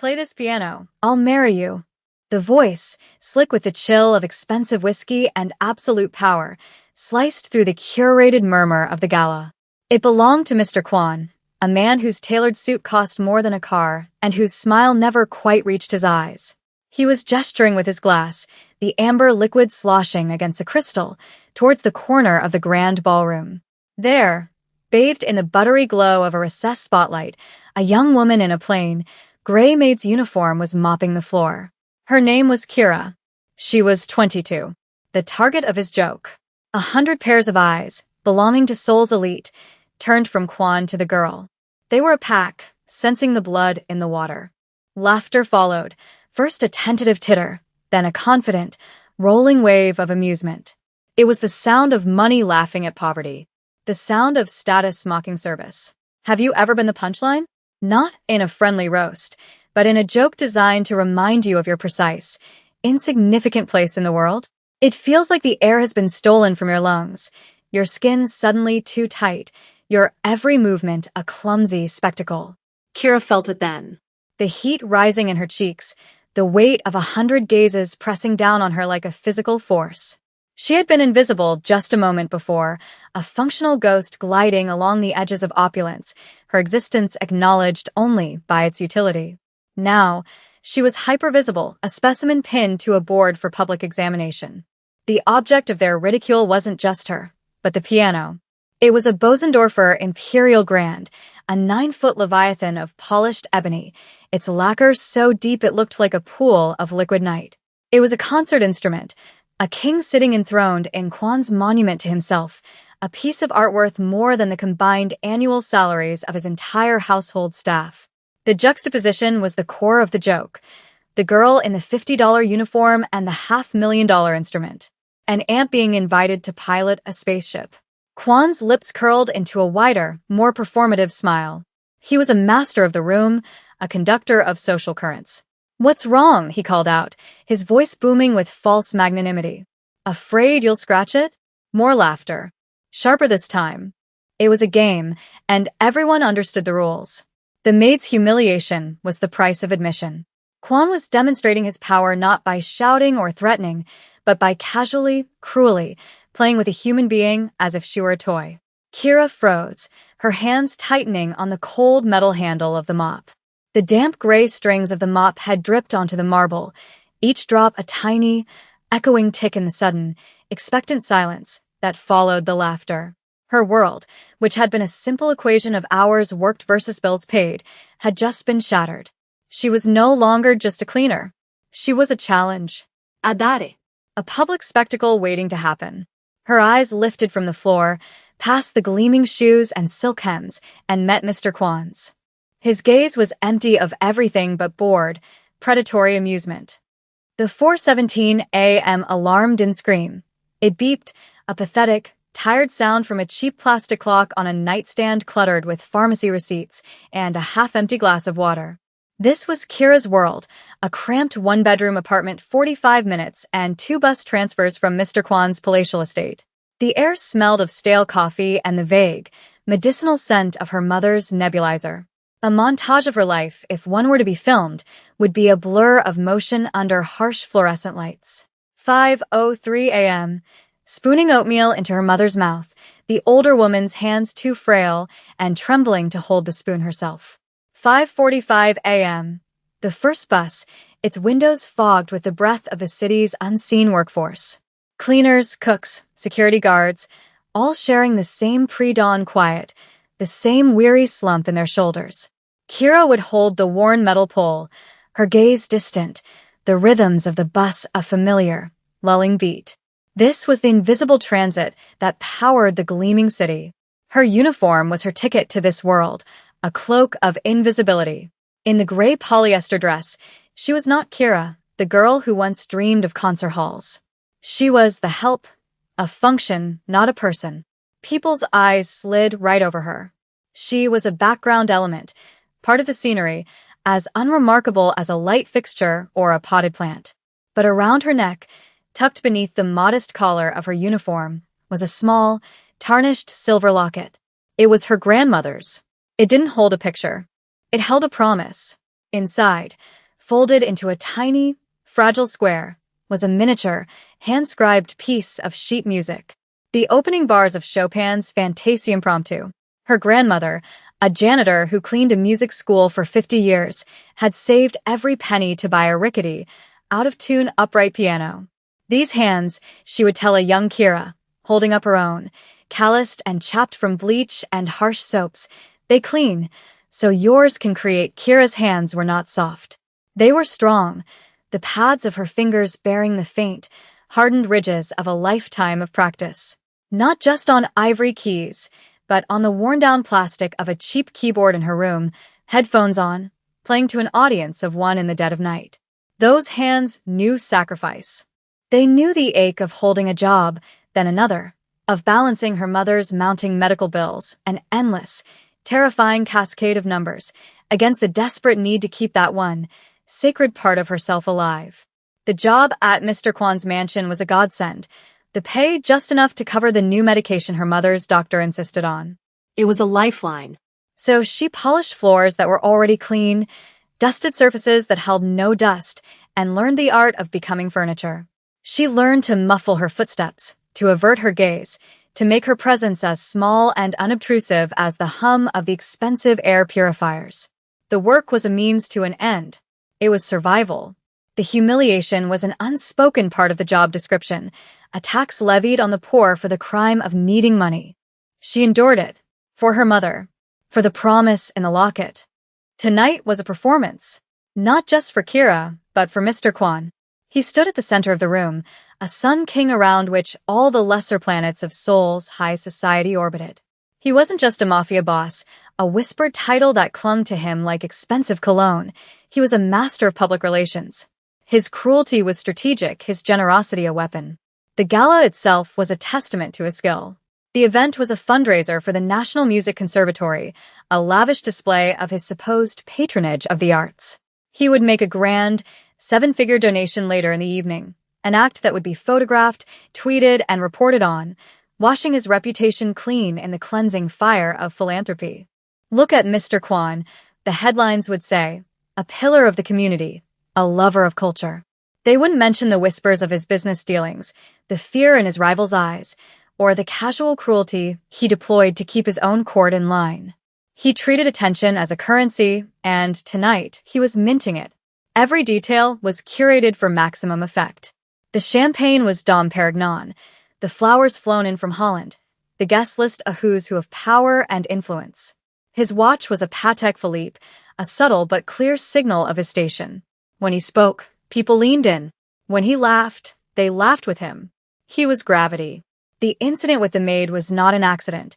Play this piano. I'll marry you. The voice, slick with the chill of expensive whiskey and absolute power, sliced through the curated murmur of the gala. It belonged to Mr. Kwan, a man whose tailored suit cost more than a car and whose smile never quite reached his eyes. He was gesturing with his glass, the amber liquid sloshing against the crystal, towards the corner of the grand ballroom. There, bathed in the buttery glow of a recessed spotlight, a young woman in a plain, gray maid's uniform was mopping the floor. Her name was Kira. She was 22, the target of his joke. 100 pairs of eyes, belonging to Seoul's elite, turned from Kwan to the girl. They were a pack, sensing the blood in the water. Laughter followed, first a tentative titter, then a confident, rolling wave of amusement. It was the sound of money laughing at poverty, the sound of status mocking service. Have you ever been the punchline? Not in a friendly roast, but in a joke designed to remind you of your precise, insignificant place in the world. It feels like the air has been stolen from your lungs, your skin suddenly too tight, your every movement a clumsy spectacle. Kira felt it then. The heat rising in her cheeks, the weight of 100 gazes pressing down on her like a physical force. She had been invisible just a moment before, a functional ghost gliding along the edges of opulence, her existence acknowledged only by its utility. Now, she was hypervisible, a specimen pinned to a board for public examination. The object of their ridicule wasn't just her, but the piano. It was a Bosendorfer Imperial Grand, a 9-foot leviathan of polished ebony, its lacquer so deep it looked like a pool of liquid night. It was a concert instrument, a king sitting enthroned in Kwan's monument to himself, a piece of art worth more than the combined annual salaries of his entire household staff. The juxtaposition was the core of the joke. The girl in the $50 uniform and the $500,000 instrument. An ant being invited to pilot a spaceship. Kwan's lips curled into a wider, more performative smile. He was a master of the room, a conductor of social currents. "What's wrong?" he called out, his voice booming with false magnanimity. "Afraid you'll scratch it?" More laughter. Sharper this time. It was a game, and everyone understood the rules. The maid's humiliation was the price of admission. Kwan was demonstrating his power not by shouting or threatening, but by casually, cruelly, playing with a human being as if she were a toy. Kira froze, her hands tightening on the cold metal handle of the mop. The damp gray strings of the mop had dripped onto the marble, each drop a tiny, echoing tick in the sudden, expectant silence that followed the laughter. Her world, which had been a simple equation of hours worked versus bills paid, had just been shattered. She was no longer just a cleaner. She was a challenge. Adare. A public spectacle waiting to happen. Her eyes lifted from the floor, past the gleaming shoes and silk hems, and met Mr. Kwan's. His gaze was empty of everything but bored, predatory amusement. The 4:17 a.m. alarm didn't scream. It beeped, a pathetic, tired sound from a cheap plastic clock on a nightstand cluttered with pharmacy receipts and a half-empty glass of water. This was Kira's world, a cramped one-bedroom apartment 45 minutes and 2 bus transfers from Mr. Kwan's palatial estate. The air smelled of stale coffee and the vague, medicinal scent of her mother's nebulizer. A montage of her life, if one were to be filmed, would be a blur of motion under harsh fluorescent lights. 5:03 a.m. Spooning oatmeal into her mother's mouth, the older woman's hands too frail and trembling to hold the spoon herself. 5:45 a.m. The first bus, its windows fogged with the breath of the city's unseen workforce. Cleaners, cooks, security guards, all sharing the same pre-dawn quiet, the same weary slump in their shoulders. Kira would hold the worn metal pole, her gaze distant, the rhythms of the bus a familiar, lulling beat. This was the invisible transit that powered the gleaming city. Her uniform was her ticket to this world, a cloak of invisibility. In the gray polyester dress, she was not Kira, the girl who once dreamed of concert halls. She was the help, a function, not a person. People's eyes slid right over her. She was a background element, part of the scenery, as unremarkable as a light fixture or a potted plant. But around her neck, tucked beneath the modest collar of her uniform, was a small, tarnished silver locket. It was her grandmother's. It didn't hold a picture. It held a promise. Inside, folded into a tiny, fragile square, was a miniature, hand-scribed piece of sheet music. The opening bars of Chopin's Fantasie Impromptu. Her grandmother, a janitor who cleaned a music school for 50 years, had saved every penny to buy a rickety, out-of-tune upright piano. These hands, she would tell a young Kira, holding up her own, calloused and chapped from bleach and harsh soaps, they clean, so yours can create. Kira's hands were not soft. They were strong, the pads of her fingers bearing the faint, hardened ridges of a lifetime of practice. Not just on ivory keys, but on the worn-down plastic of a cheap keyboard in her room, headphones on, playing to an audience of one in the dead of night. Those hands knew sacrifice. They knew the ache of holding a job, then another, of balancing her mother's mounting medical bills, an endless, terrifying cascade of numbers, against the desperate need to keep that one sacred part of herself alive. The job at Mr. Kwan's mansion was a godsend, the pay just enough to cover the new medication her mother's doctor insisted on. It was a lifeline. So she polished floors that were already clean, dusted surfaces that held no dust, and learned the art of becoming furniture. She learned to muffle her footsteps, to avert her gaze, to make her presence as small and unobtrusive as the hum of the expensive air purifiers. The work was a means to an end. It was survival. The humiliation was an unspoken part of the job description, a tax levied on the poor for the crime of needing money. She endured it. For her mother. For the promise in the locket. Tonight was a performance. Not just for Kira, but for Mr. Kwan. He stood at the center of the room, a sun king around which all the lesser planets of Seoul's high society orbited. He wasn't just a mafia boss, a whispered title that clung to him like expensive cologne. He was a master of public relations. His cruelty was strategic, his generosity a weapon. The gala itself was a testament to his skill. The event was a fundraiser for the National Music Conservatory, a lavish display of his supposed patronage of the arts. He would make a grand, 7-figure donation later in the evening, an act that would be photographed, tweeted, and reported on, washing his reputation clean in the cleansing fire of philanthropy. Look at Mr. Kwan, the headlines would say, a pillar of the community, a lover of culture. They wouldn't mention the whispers of his business dealings, the fear in his rivals' eyes, or the casual cruelty he deployed to keep his own court in line. He treated attention as a currency, and tonight he was minting it. Every detail was curated for maximum effect. The champagne was Dom Perignon, the flowers flown in from Holland, the guest list a who's who of power and influence. His watch was a Patek Philippe, a subtle but clear signal of his station. When he spoke, people leaned in. When he laughed, they laughed with him. He was gravity. The incident with the maid was not an accident.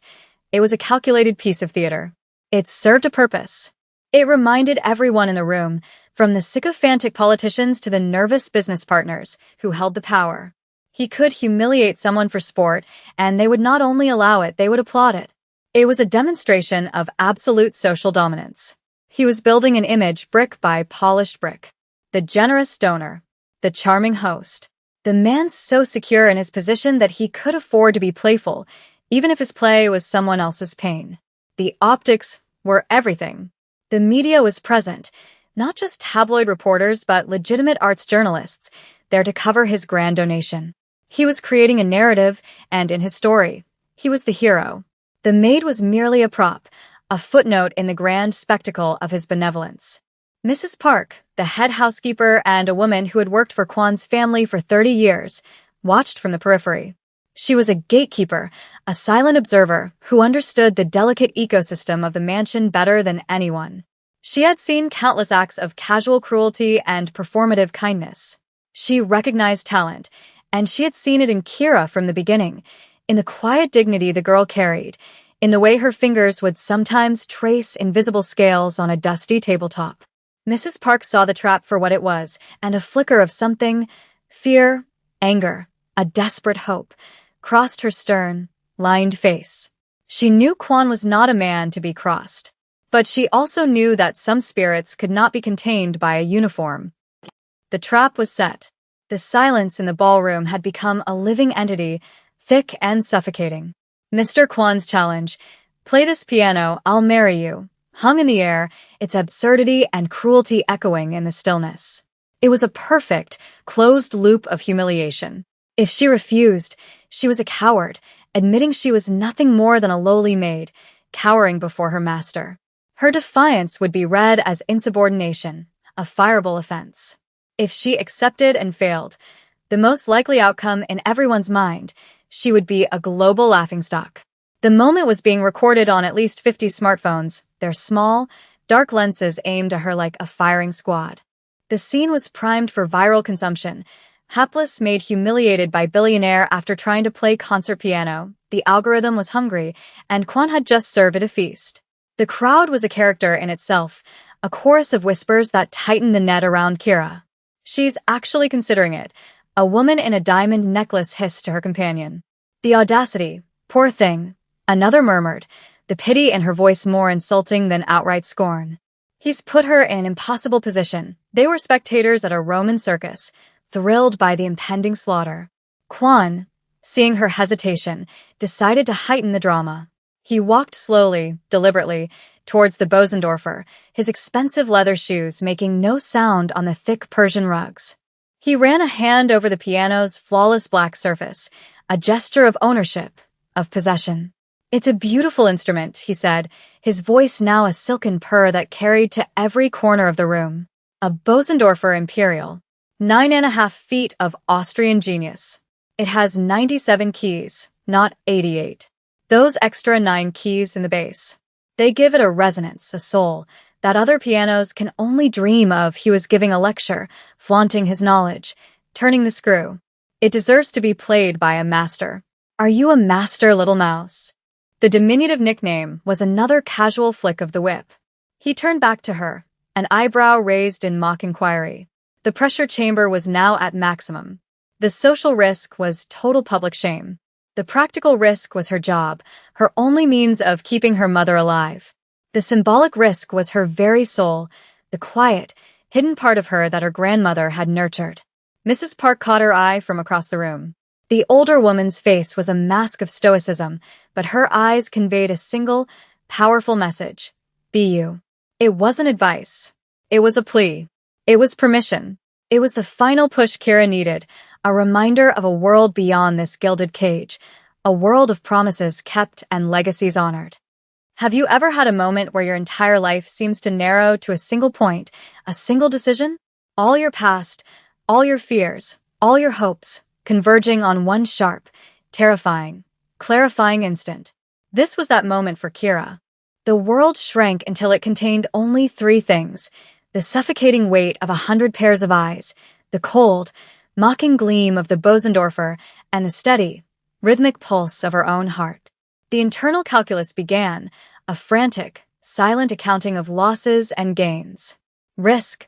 It was a calculated piece of theater. It served a purpose. It reminded everyone in the room, from the sycophantic politicians to the nervous business partners who held the power. He could humiliate someone for sport, and they would not only allow it, they would applaud it. It was a demonstration of absolute social dominance. He was building an image brick by polished brick. The generous donor. The charming host. The man so secure in his position that he could afford to be playful, even if his play was someone else's pain. The optics were everything. The media was present, not just tabloid reporters but legitimate arts journalists, there to cover his grand donation. He was creating a narrative, and in his story, he was the hero. The maid was merely a prop, a footnote in the grand spectacle of his benevolence. Mrs. Park, the head housekeeper and a woman who had worked for Kwan's family for 30 years, watched from the periphery. She was a gatekeeper, a silent observer who understood the delicate ecosystem of the mansion better than anyone. She had seen countless acts of casual cruelty and performative kindness. She recognized talent, and she had seen it in Kira from the beginning, in the quiet dignity the girl carried, in the way her fingers would sometimes trace invisible scales on a dusty tabletop. Mrs. Park saw the trap for what it was, and a flicker of something, fear, anger, a desperate hope, crossed her stern, lined face. She knew Kwan was not a man to be crossed, but she also knew that some spirits could not be contained by a uniform. The trap was set. The silence in the ballroom had become a living entity, thick and suffocating. Mr. Kwan's challenge, "Play this piano, I'll marry you," hung in the air, its absurdity and cruelty echoing in the stillness. It was a perfect, closed loop of humiliation. If she refused, she was a coward, admitting she was nothing more than a lowly maid, cowering before her master. Her defiance would be read as insubordination, a fireable offense. If she accepted and failed, the most likely outcome in everyone's mind, she would be a global laughingstock. The moment was being recorded on at least 50 smartphones, their small, dark lenses aimed at her like a firing squad. The scene was primed for viral consumption. Hapless maid humiliated by billionaire after trying to play concert piano. The algorithm was hungry, and Kwan had just served at a feast. The crowd was a character in itself, a chorus of whispers that tightened the net around Kira. She's actually considering it, a woman in a diamond necklace hissed to her companion. The audacity, poor thing, another murmured, the pity in her voice more insulting than outright scorn. He's put her in an impossible position. They were spectators at a Roman circus, thrilled by the impending slaughter. Kwan, seeing her hesitation, decided to heighten the drama. He walked slowly, deliberately, towards the Bosendorfer, his expensive leather shoes making no sound on the thick Persian rugs. He ran a hand over the piano's flawless black surface, a gesture of ownership, of possession. "It's a beautiful instrument," he said, his voice now a silken purr that carried to every corner of the room. A Bosendorfer Imperial. 9.5 feet of Austrian genius. It has 97 keys, not 88. Those extra 9 keys in the bass. They give it a resonance, a soul, that other pianos can only dream of. He was giving a lecture, flaunting his knowledge, turning the screw. It deserves to be played by a master. Are you a master, little mouse? The diminutive nickname was another casual flick of the whip. He turned back to her, an eyebrow raised in mock inquiry. The pressure chamber was now at maximum. The social risk was total public shame. The practical risk was her job, her only means of keeping her mother alive. The symbolic risk was her very soul, the quiet, hidden part of her that her grandmother had nurtured. Mrs. Park caught her eye from across the room. The older woman's face was a mask of stoicism, but her eyes conveyed a single, powerful message. Be you. It wasn't advice. It was a plea. It was permission. It was the final push Kira needed, a reminder of a world beyond this gilded cage, a world of promises kept and legacies honored. Have you ever had a moment where your entire life seems to narrow to a single point, a single decision? All your past, all your fears, all your hopes, converging on one sharp, terrifying, clarifying instant. This was that moment for Kira. The world shrank until it contained only 3 things: the suffocating weight of 100 pairs of eyes, the cold, mocking gleam of the Bosendorfer, and the steady, rhythmic pulse of her own heart. The internal calculus began, a frantic, silent accounting of losses and gains. Risk,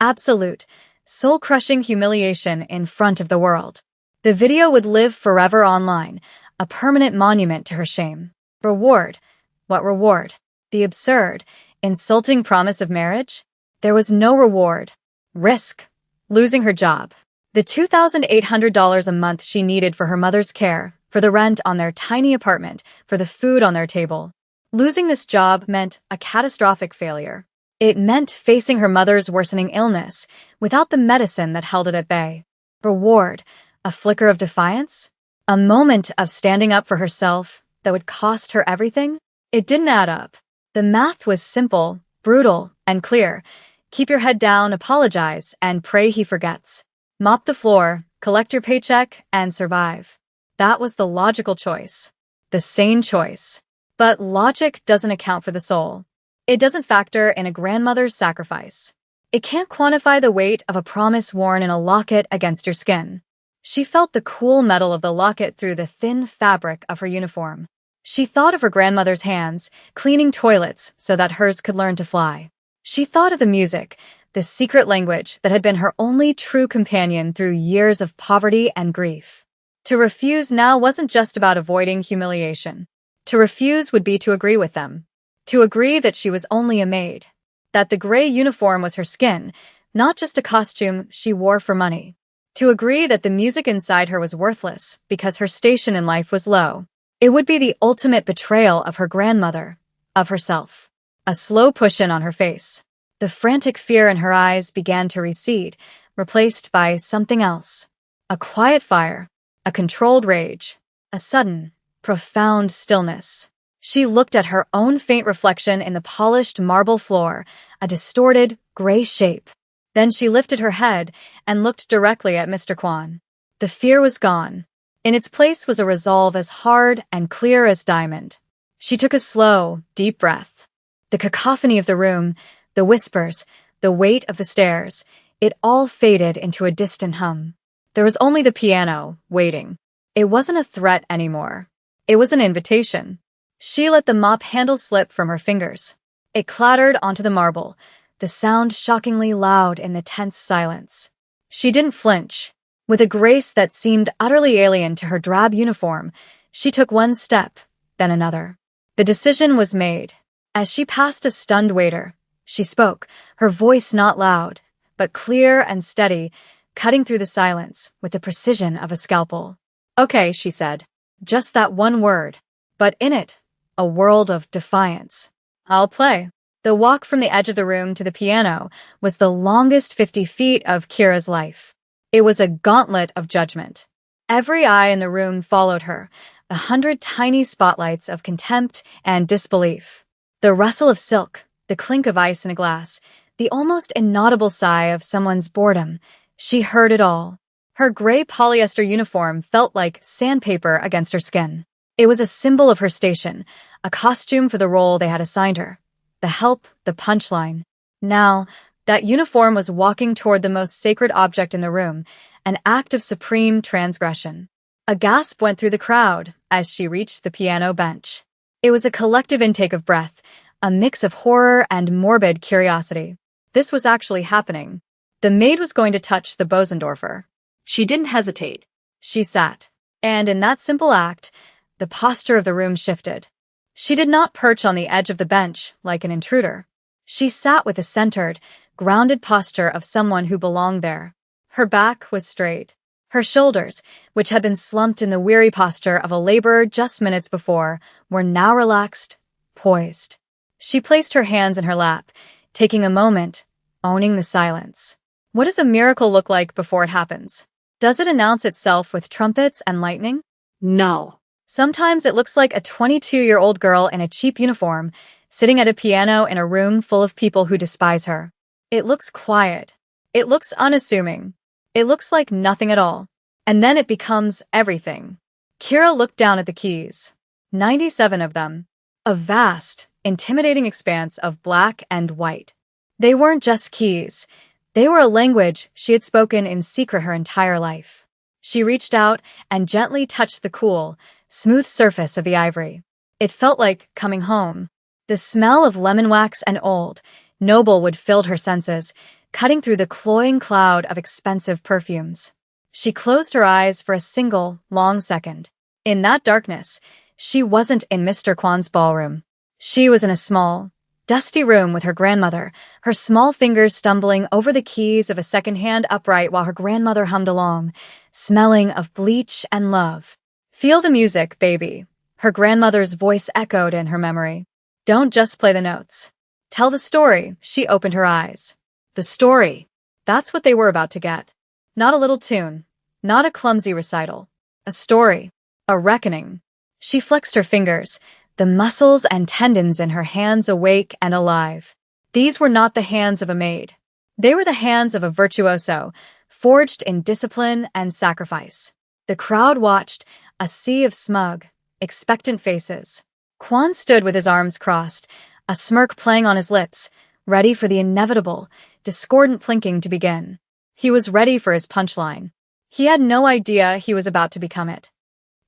absolute, soul-crushing humiliation in front of the world. The video would live forever online, a permanent monument to her shame. Reward. What reward? The absurd, insulting promise of marriage? There was no reward. Risk. Losing her job. The $2,800 a month she needed for her mother's care, for the rent on their tiny apartment, for the food on their table. Losing this job meant a catastrophic failure. It meant facing her mother's worsening illness, without the medicine that held it at bay. Reward. A flicker of defiance? A moment of standing up for herself that would cost her everything? It didn't add up. The math was simple, brutal, and clear. Keep your head down, apologize, and pray he forgets. Mop the floor, collect your paycheck, and survive. That was the logical choice. The sane choice. But logic doesn't account for the soul. It doesn't factor in a grandmother's sacrifice. It can't quantify the weight of a promise worn in a locket against your skin. She felt the cool metal of the locket through the thin fabric of her uniform. She thought of her grandmother's hands, cleaning toilets so that hers could learn to fly. She thought of the music, the secret language that had been her only true companion through years of poverty and grief. To refuse now wasn't just about avoiding humiliation. To refuse would be to agree with them. To agree that she was only a maid. That the gray uniform was her skin, not just a costume she wore for money. To agree that the music inside her was worthless because her station in life was low. It would be the ultimate betrayal of her grandmother, of herself. a slow push-in on her face. The frantic fear in her eyes began to recede, replaced by something else. A quiet fire, a controlled rage, a sudden, profound stillness. She looked at her own faint reflection in the polished marble floor, a distorted, gray shape. Then she lifted her head and looked directly at Mr. Kwan. The fear was gone. In its place was a resolve as hard and clear as diamond. She took a slow, deep breath. The cacophony of the room, the whispers, the weight of the stairs, it all faded into a distant hum. There was only the piano, waiting. It wasn't a threat anymore. It was an invitation. She let the mop handle slip from her fingers. It clattered onto the marble, the sound shockingly loud in the tense silence. She didn't flinch. With a grace that seemed utterly alien to her drab uniform, she took one step, then another. The decision was made. As she passed a stunned waiter, she spoke, her voice not loud, but clear and steady, cutting through the silence with the precision of a scalpel. "Okay," she said. Just that one word. But in it, a world of defiance. "I'll play." The walk from the edge of the room to the piano was the longest 50 feet of Kira's life. It was a gauntlet of judgment. Every eye in the room followed her, 100 tiny spotlights of contempt and disbelief. The rustle of silk, the clink of ice in a glass, the almost inaudible sigh of someone's boredom. She heard it all. Her gray polyester uniform felt like sandpaper against her skin. It was a symbol of her station, a costume for the role they had assigned her. The help, the punchline. Now, that uniform was walking toward the most sacred object in the room, an act of supreme transgression. A gasp went through the crowd as she reached the piano bench. It was a collective intake of breath, a mix of horror and morbid curiosity. This was actually happening. The maid was going to touch the Bosendorfer. She didn't hesitate. She sat. And in that simple act, the posture of the room shifted. She did not perch on the edge of the bench like an intruder. She sat with a centered, grounded posture of someone who belonged there. Her back was straight. Her shoulders, which had been slumped in the weary posture of a laborer just minutes before, were now relaxed, poised. She placed her hands in her lap, taking a moment, owning the silence. What does a miracle look like before it happens? Does it announce itself with trumpets and lightning? No. Sometimes it looks like a 22-year-old girl in a cheap uniform, sitting at a piano in a room full of people who despise her. It looks quiet. It looks unassuming. It looks like nothing at all. And then it becomes everything. Kira looked down at the keys. 97 of them. A vast, intimidating expanse of black and white. They weren't just keys. They were a language she had spoken in secret her entire life. She reached out and gently touched the cool, smooth surface of the ivory. It felt like coming home. The smell of lemon wax and old, noble wood filled her senses, cutting through the cloying cloud of expensive perfumes. She closed her eyes for a single, long second. In that darkness, she wasn't in Mr. Kwan's ballroom. She was in a small, dusty room with her grandmother, her small fingers stumbling over the keys of a second-hand upright while her grandmother hummed along, smelling of bleach and love. "Feel the music, baby," her grandmother's voice echoed in her memory. "Don't just play the notes. Tell the story." She opened her eyes. The story. That's what they were about to get. Not a little tune. Not a clumsy recital. A story. A reckoning. She flexed her fingers, the muscles and tendons in her hands awake and alive. These were not the hands of a maid. They were the hands of a virtuoso, forged in discipline and sacrifice. The crowd watched, a sea of smug, expectant faces. Kwan stood with his arms crossed, a smirk playing on his lips, ready for the inevitable, discordant plinking to begin. He was ready for his punchline. He had no idea he was about to become it.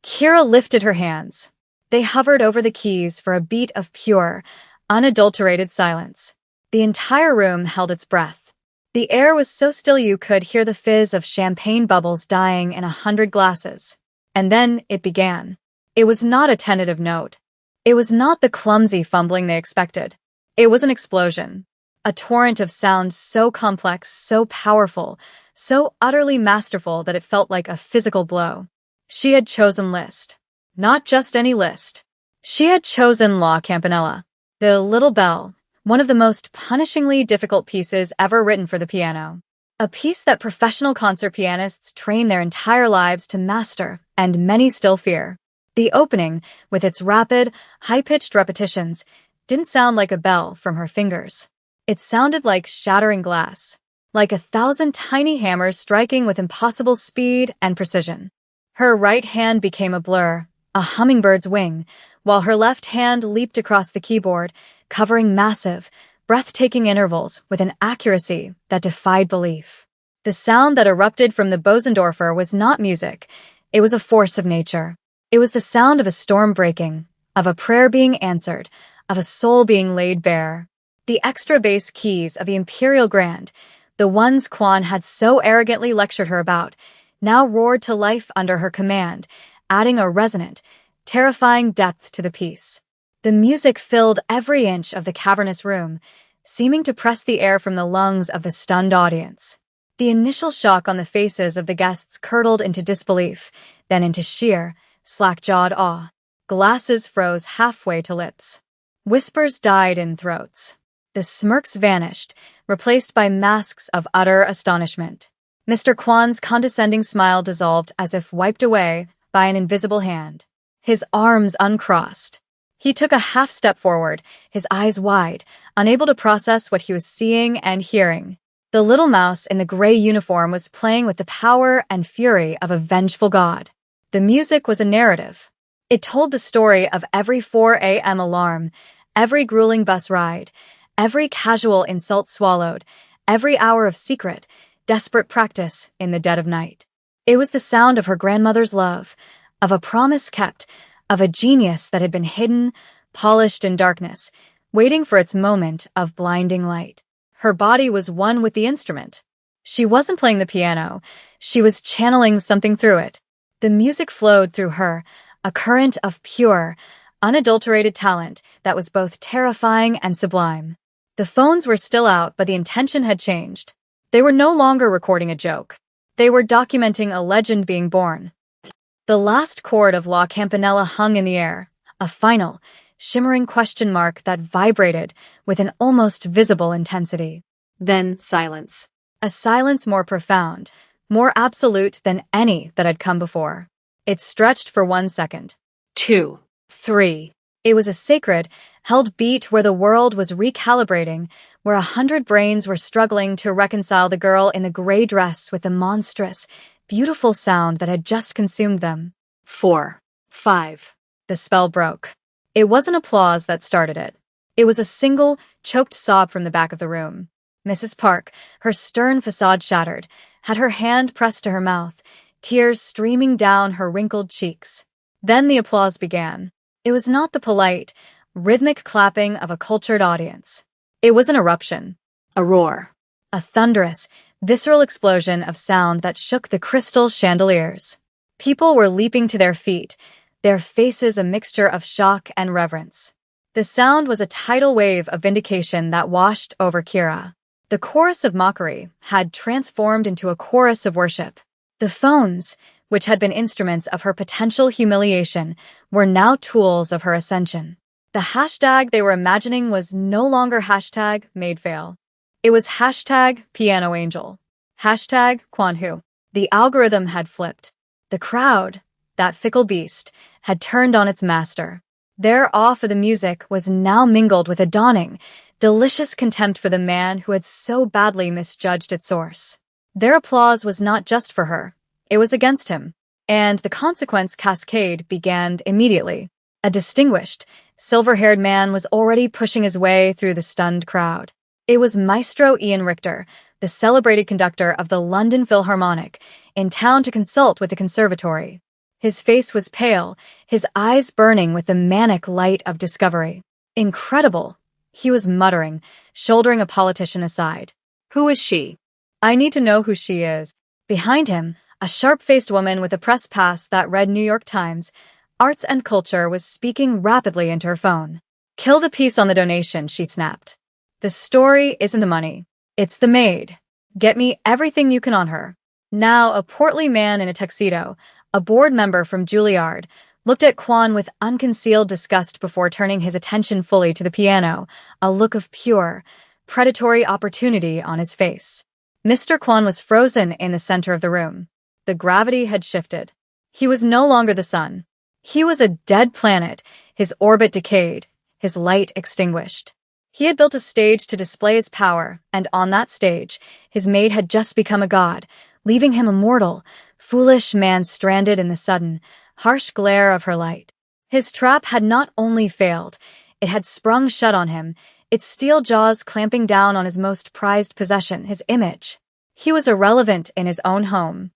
Kira lifted her hands. They hovered over the keys for a beat of pure, unadulterated silence. The entire room held its breath. The air was so still you could hear the fizz of champagne bubbles dying in 100 glasses. And then it began. It was not a tentative note. It was not the clumsy fumbling they expected. It was an explosion. A torrent of sound so complex, so powerful, so utterly masterful that it felt like a physical blow. She had chosen Liszt. Not just any Liszt. She had chosen La Campanella. The little bell, one of the most punishingly difficult pieces ever written for the piano. A piece that professional concert pianists train their entire lives to master, and many still fear. The opening, with its rapid, high-pitched repetitions, didn't sound like a bell from her fingers. It sounded like shattering glass, like 1,000 tiny hammers striking with impossible speed and precision. Her right hand became a blur, a hummingbird's wing, while her left hand leaped across the keyboard, covering massive, breathtaking intervals with an accuracy that defied belief. The sound that erupted from the Bosendorfer was not music, it was a force of nature. It was the sound of a storm breaking, of a prayer being answered, of a soul being laid bare. The extra bass keys of the Imperial Grand, the ones Kwan had so arrogantly lectured her about, now roared to life under her command, adding a resonant, terrifying depth to the piece. The music filled every inch of the cavernous room, seeming to press the air from the lungs of the stunned audience. The initial shock on the faces of the guests curdled into disbelief, then into sheer, slack-jawed awe. Glasses froze halfway to lips. Whispers died in throats. The smirks vanished, replaced by masks of utter astonishment. Mr. Kwan's condescending smile dissolved as if wiped away by an invisible hand. His arms uncrossed. He took a half step forward, his eyes wide, unable to process what he was seeing and hearing. The little mouse in the gray uniform was playing with the power and fury of a vengeful god. The music was a narrative. It told the story of every 4 a.m. alarm, every grueling bus ride, every casual insult swallowed, every hour of secret, desperate practice in the dead of night. It was the sound of her grandmother's love, of a promise kept, of a genius that had been hidden, polished in darkness, waiting for its moment of blinding light. Her body was one with the instrument. She wasn't playing the piano, she was channeling something through it. The music flowed through her, a current of pure, unadulterated talent that was both terrifying and sublime. The phones were still out, but the intention had changed. They were no longer recording a joke. They were documenting a legend being born. The last chord of La Campanella hung in the air, a final, shimmering question mark that vibrated with an almost visible intensity. Then silence. A silence more profound, more absolute than any that had come before. It stretched for 1 second. 2. 3. It was a sacred, held beat where the world was recalibrating, where 100 brains were struggling to reconcile the girl in the gray dress with the monstrous, beautiful sound that had just consumed them. 4. 5. The spell broke. It wasn't applause that started it. It was a single, choked sob from the back of the room. Mrs. Park, her stern facade shattered, had her hand pressed to her mouth, tears streaming down her wrinkled cheeks. Then the applause began. It was not the polite, rhythmic clapping of a cultured audience. It was an eruption. A roar. A thunderous, visceral explosion of sound that shook the crystal chandeliers. People were leaping to their feet, their faces a mixture of shock and reverence. The sound was a tidal wave of vindication that washed over Kira. The chorus of mockery had transformed into a chorus of worship. The phones, which had been instruments of her potential humiliation, were now tools of her ascension. The hashtag they were imagining was no longer hashtag #MaidFail. It was hashtag #PianoAngel. Hashtag Kwanhu. The algorithm had flipped. The crowd, that fickle beast, had turned on its master. Their awe for the music was now mingled with a dawning, delicious contempt for the man who had so badly misjudged its source. Their applause was not just for her. It was against him. And the consequence cascade began immediately. A distinguished, silver-haired man was already pushing his way through the stunned crowd. It was Maestro Ian Richter, the celebrated conductor of the London Philharmonic, in town to consult with the conservatory. His face was pale, his eyes burning with the manic light of discovery. Incredible, he was muttering, shouldering a politician aside. Who is she? I need to know who she is. Behind him, a sharp-faced woman with a press pass that read New York Times, Arts and Culture was speaking rapidly into her phone. Kill the piece on the donation, she snapped. The story isn't the money. It's the maid. Get me everything you can on her. Now, a portly man in a tuxedo, a board member from Juilliard, looked at Kwan with unconcealed disgust before turning his attention fully to the piano, a look of pure, predatory opportunity on his face. Mr. Kwan was frozen in the center of the room. The gravity had shifted. He was no longer the sun. He was a dead planet, his orbit decayed, his light extinguished. He had built a stage to display his power, and on that stage, his maid had just become a god, leaving him a mortal, foolish man stranded in the sudden, harsh glare of her light. His trap had not only failed, it had sprung shut on him, its steel jaws clamping down on his most prized possession, his image. He was irrelevant in his own home.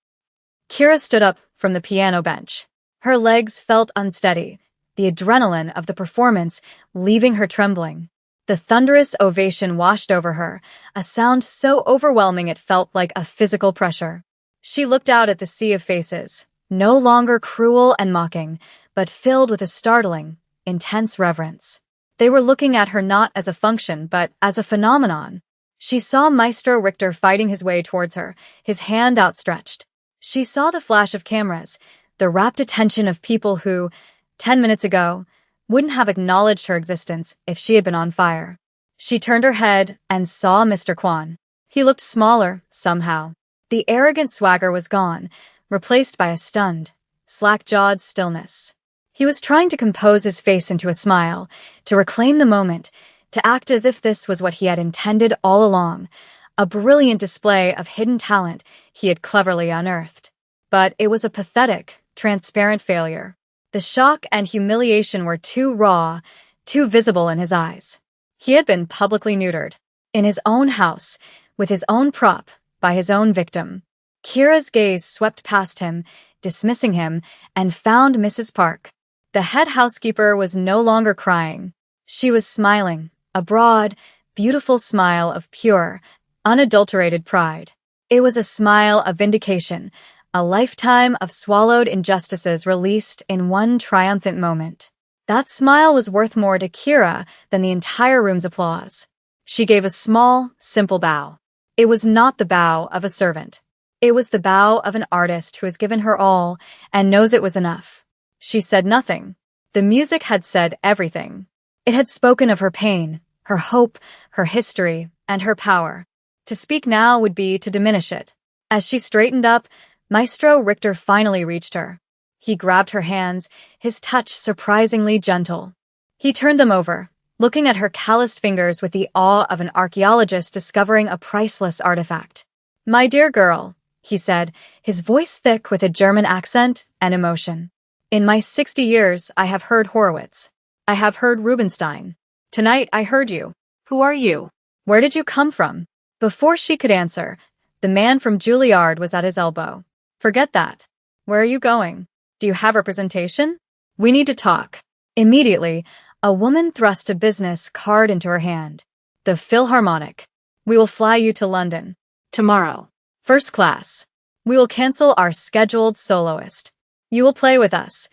Kira stood up from the piano bench. Her legs felt unsteady, the adrenaline of the performance leaving her trembling. The thunderous ovation washed over her, a sound so overwhelming it felt like a physical pressure. She looked out at the sea of faces, no longer cruel and mocking, but filled with a startling, intense reverence. They were looking at her not as a function, but as a phenomenon. She saw Maestro Richter fighting his way towards her, his hand outstretched. She saw the flash of cameras, the rapt attention of people who, 10 minutes ago, wouldn't have acknowledged her existence if she had been on fire. She turned her head and saw Mr. Kwan. He looked smaller, somehow. The arrogant swagger was gone, replaced by a stunned, slack-jawed stillness. He was trying to compose his face into a smile, to reclaim the moment, to act as if this was what he had intended all along, a brilliant display of hidden talent he had cleverly unearthed. But it was a pathetic, transparent failure. The shock and humiliation were too raw, too visible in his eyes. He had been publicly neutered. In his own house, with his own prop, by his own victim. Kira's gaze swept past him, dismissing him, and found Mrs. Park. The head housekeeper was no longer crying. She was smiling, a broad, beautiful smile of pure, unadulterated pride. It was a smile of vindication, a lifetime of swallowed injustices released in one triumphant moment. That smile was worth more to Kira than the entire room's applause. She gave a small, simple bow. It was not the bow of a servant. It was the bow of an artist who has given her all and knows it was enough. She said nothing. The music had said everything. It had spoken of her pain, her hope, her history, and her power. To speak now would be to diminish it. As she straightened up, Maestro Richter finally reached her. He grabbed her hands, his touch surprisingly gentle. He turned them over, looking at her calloused fingers with the awe of an archaeologist discovering a priceless artifact. "My dear girl," he said, his voice thick with a German accent and emotion. "In my 60 years, I have heard Horowitz. I have heard Rubinstein. Tonight, I heard you. Who are you? Where did you come from?" Before she could answer, the man from Juilliard was at his elbow. "Forget that. Where are you going? Do you have representation? We need to talk." Immediately, a woman thrust a business card into her hand. "The Philharmonic. We will fly you to London. Tomorrow. First class. We will cancel our scheduled soloist. You will play with us."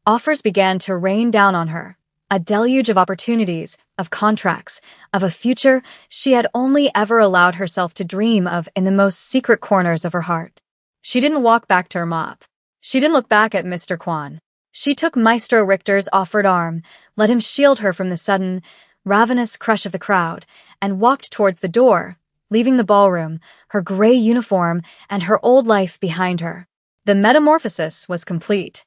Offers began to rain down on her. A deluge of opportunities, of contracts, of a future she had only ever allowed herself to dream of in the most secret corners of her heart. She didn't walk back to her mop. She didn't look back at Mr. Kwan. She took Maestro Richter's offered arm, let him shield her from the sudden, ravenous crush of the crowd, and walked towards the door, leaving the ballroom, her gray uniform and her old life behind her. The metamorphosis was complete.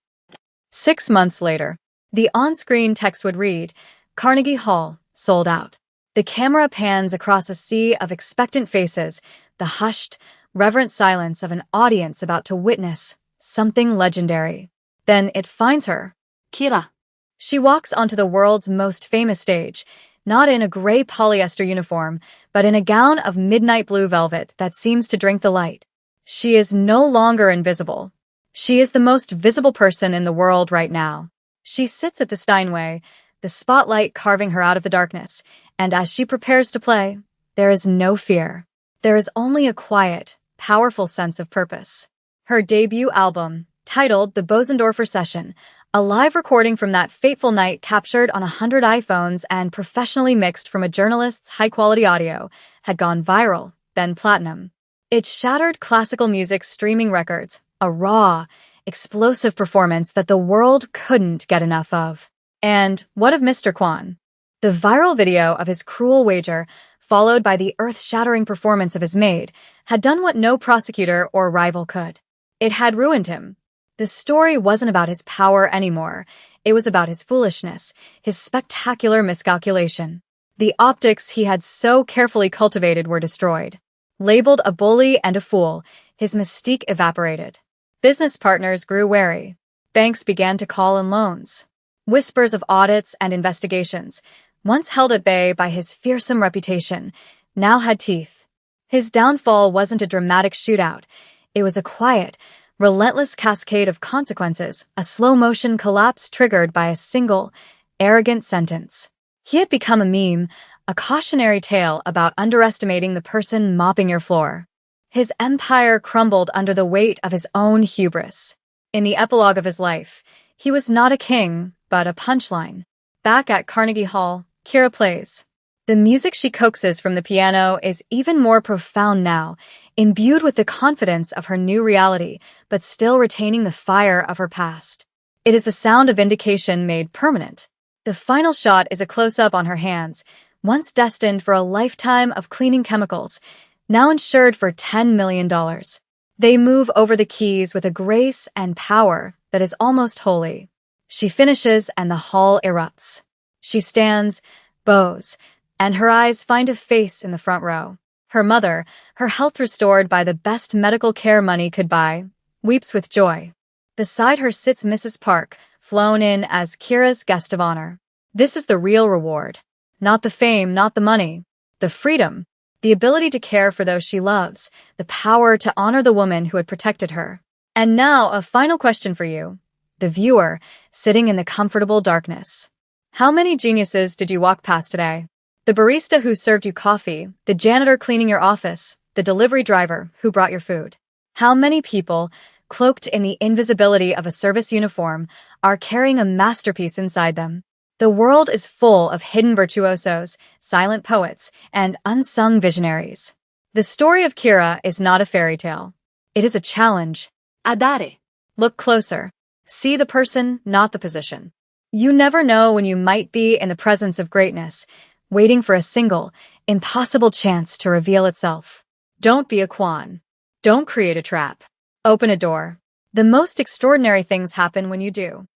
6 months later, the on-screen text would read, "Carnegie Hall, sold out." The camera pans across a sea of expectant faces, the hushed, reverent silence of an audience about to witness something legendary. Then it finds her. Kira. She walks onto the world's most famous stage, not in a gray polyester uniform, but in a gown of midnight blue velvet that seems to drink the light. She is no longer invisible. She is the most visible person in the world right now. She sits at the Steinway, the spotlight carving her out of the darkness, and as she prepares to play, there is no fear. There is only a quiet, powerful sense of purpose. Her debut album, titled The Bosendorfer Session, a live recording from that fateful night captured on 100 iPhones and professionally mixed from a journalist's high-quality audio, had gone viral, then platinum. It shattered classical music's streaming records, a raw, explosive performance that the world couldn't get enough of. And what of Mr. Kwan? The viral video of his cruel wager, followed by the earth-shattering performance of his maid, had done what no prosecutor or rival could. It had ruined him. The story wasn't about his power anymore. It was about his foolishness, his spectacular miscalculation. The optics he had so carefully cultivated were destroyed. Labeled a bully and a fool, his mystique evaporated. Business partners grew wary. Banks began to call in loans. Whispers of audits and investigations, once held at bay by his fearsome reputation, now had teeth. His downfall wasn't a dramatic shootout. It was a quiet, relentless cascade of consequences, a slow-motion collapse triggered by a single, arrogant sentence. He had become a meme, a cautionary tale about underestimating the person mopping your floor. His empire crumbled under the weight of his own hubris. In the epilogue of his life, he was not a king, but a punchline. Back at Carnegie Hall, Kira plays. The music she coaxes from the piano is even more profound now, imbued with the confidence of her new reality, but still retaining the fire of her past. It is the sound of vindication made permanent. The final shot is a close-up on her hands, once destined for a lifetime of cleaning chemicals, now insured for $10 million. They move over the keys with a grace and power that is almost holy. She finishes and the hall erupts. She stands, bows, and her eyes find a face in the front row. Her mother, her health restored by the best medical care money could buy, weeps with joy. Beside her sits Mrs. Park, flown in as Kira's guest of honor. This is the real reward. Not the fame, not the money. The freedom, the ability to care for those she loves, the power to honor the woman who had protected her. And now, a final question for you, the viewer, sitting in the comfortable darkness. How many geniuses did you walk past today? The barista who served you coffee, the janitor cleaning your office, the delivery driver who brought your food. How many people, cloaked in the invisibility of a service uniform, are carrying a masterpiece inside them? The world is full of hidden virtuosos, silent poets, and unsung visionaries. The story of Kira is not a fairy tale. It is a challenge. Adare. Look closer. See the person, not the position. You never know when you might be in the presence of greatness, waiting for a single, impossible chance to reveal itself. Don't be a Kwan. Don't create a trap. Open a door. The most extraordinary things happen when you do.